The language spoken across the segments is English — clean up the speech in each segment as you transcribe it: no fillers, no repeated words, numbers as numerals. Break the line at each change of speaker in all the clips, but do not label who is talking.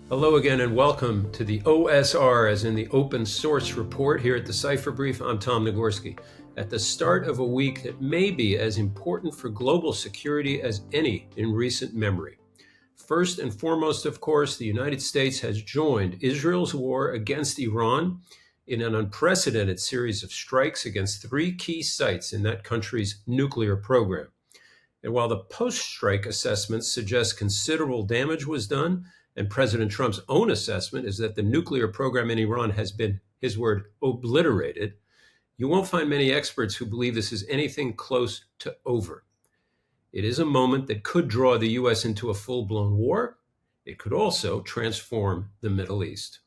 Hello again and welcome to the OSR, as in the Open Source Report here at the Cipher Brief. I'm Tom Nagorski. At the start of a week that may be as important for global security as any in recent memory. First and foremost, of course, the United States has joined Israel's war against Iran in an unprecedented series of strikes against three key sites in that country's nuclear program. And while the post-strike assessments suggest considerable damage was done, and President Trump's own assessment is that the nuclear program in Iran has been, his word, obliterated, you won't find many experts who believe this is anything close to over. It is a moment that could draw the U.S. into a full-blown war. It could also transform the Middle East.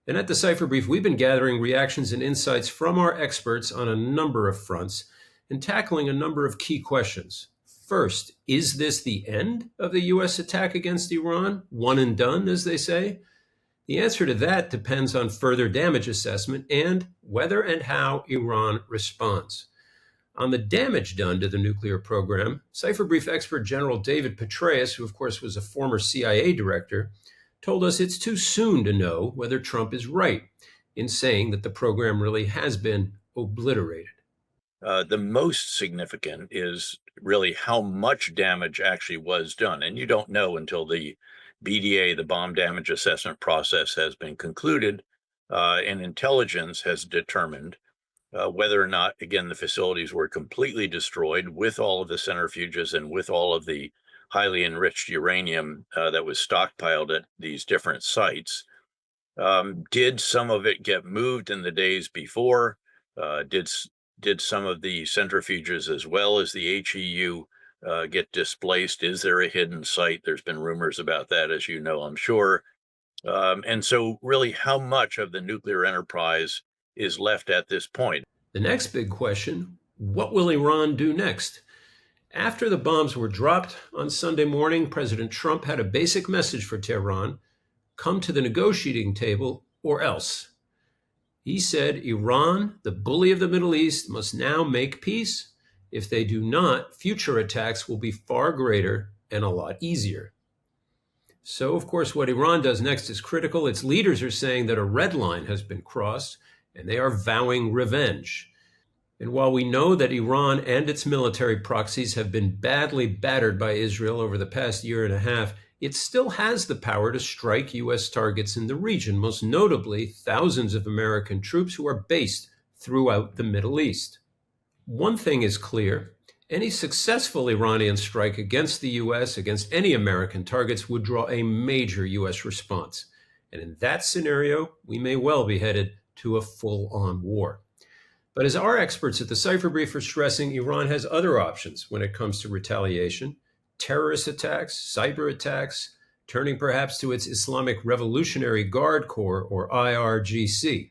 And at the Cipher Brief, we've been gathering reactions and insights from our experts on a number of fronts and tackling a number of key questions. First, is this the end of the U.S. attack against Iran? One and done, as they say? The answer to that depends on further damage assessment and whether and how Iran responds. On the damage done to the nuclear program, Cipher Brief expert General David Petraeus, who of course was a former CIA director, told us it's too soon to know whether Trump is right in saying that the program really has been obliterated.
The most significant is really how much damage actually was done. And you don't know until the BDA, the bomb damage assessment process, has been concluded and intelligence has determined whether or not, again, the facilities were completely destroyed with all of the centrifuges and with all of the highly enriched uranium that was stockpiled at these different sites. Did some of it get moved in the days before? Did some of the centrifuges as well as the HEU get displaced? Is there a hidden site? There's been rumors about that, as you know, I'm sure. And so really, how much of the nuclear enterprise is left at this point?
The next big question, what will Iran do next? After the bombs were dropped on Sunday morning, President Trump had a basic message for Tehran: come to the negotiating table or else. He said Iran, the bully of the Middle East, must now make peace. If they do not, future attacks will be far greater and a lot easier. So, of course, what Iran does next is critical. Its leaders are saying that a red line has been crossed, and they are vowing revenge. And while we know that Iran and its military proxies have been badly battered by Israel over the past year and a half, it still has the power to strike U.S. targets in the region, most notably thousands of American troops who are based throughout the Middle East. One thing is clear: any successful Iranian strike against the U.S., against any American targets, would draw a major U.S. response. And in that scenario, we may well be headed to a full-on war. But as our experts at the Cipher Brief are stressing, Iran has other options when it comes to retaliation: terrorist attacks, cyber attacks, turning perhaps to its Islamic Revolutionary Guard Corps, or IRGC.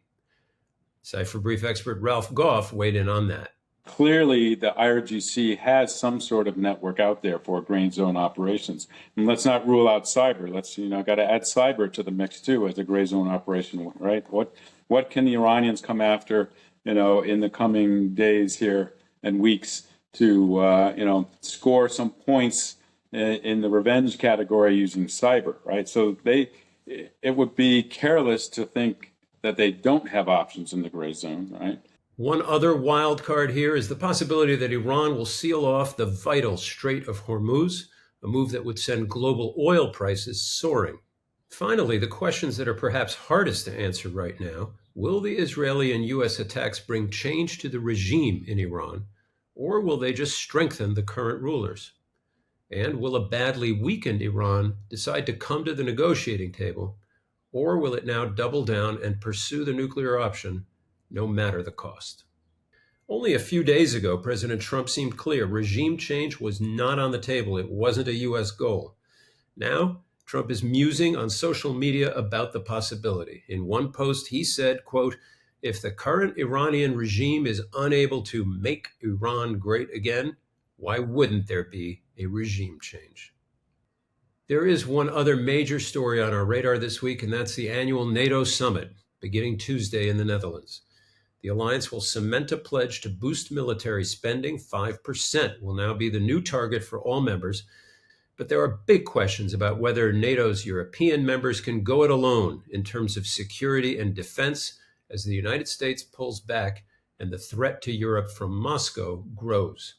Cipher Brief expert Ralph Goff weighed in on that.
Clearly, the IRGC has some sort of network out there for gray zone operations. And let's not rule out cyber. Let's, got to add cyber to the mix too as a gray zone operation, right? What can the Iranians come after, in the coming days here and weeks to, score some points in the revenge category using cyber, right? So it would be careless to think that they don't have options in the gray zone, right?
One other wild card here is the possibility that Iran will seal off the vital Strait of Hormuz, a move that would send global oil prices soaring. Finally, the questions that are perhaps hardest to answer right now: will the Israeli and U.S. attacks bring change to the regime in Iran, or will they just strengthen the current rulers? And will a badly weakened Iran decide to come to the negotiating table, or will it now double down and pursue the nuclear option, no matter the cost? Only a few days ago, President Trump seemed clear: regime change was not on the table. It wasn't a U.S. goal. Now, Trump is musing on social media about the possibility. In one post, he said, quote, "If the current Iranian regime is unable to make Iran great again, why wouldn't there be a regime change?" There is one other major story on our radar this week, and that's the annual NATO Summit, beginning Tuesday in the Netherlands. The alliance will cement a pledge to boost military spending. 5% will now be the new target for all members. But there are big questions about whether NATO's European members can go it alone in terms of security and defense as the United States pulls back and the threat to Europe from Moscow grows.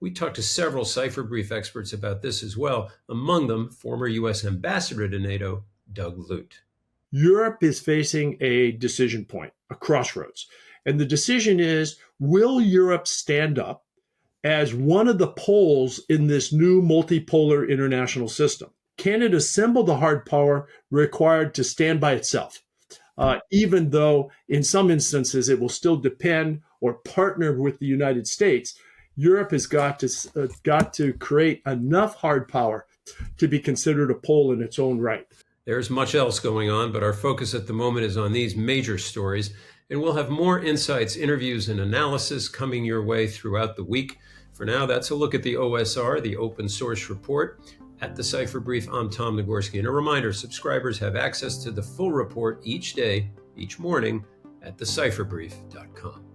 We talked to several Cipher Brief experts about this as well, among them former U.S. Ambassador to NATO, Doug Lute.
Europe is facing a decision point, a crossroads. And the decision is, will Europe stand up as one of the poles in this new multipolar international system? Can it assemble the hard power required to stand by itself? Even though in some instances it will still depend or partner with the United States, Europe has got to create enough hard power to be considered a pole in its own right.
There's much else going on, but our focus at the moment is on these major stories, and we'll have more insights, interviews, and analysis coming your way throughout the week. For now, that's a look at the OSR, the open source report. At the Cipher Brief, I'm Tom Nagorski. And a reminder, subscribers have access to the full report each day, each morning at thecipherbrief.com.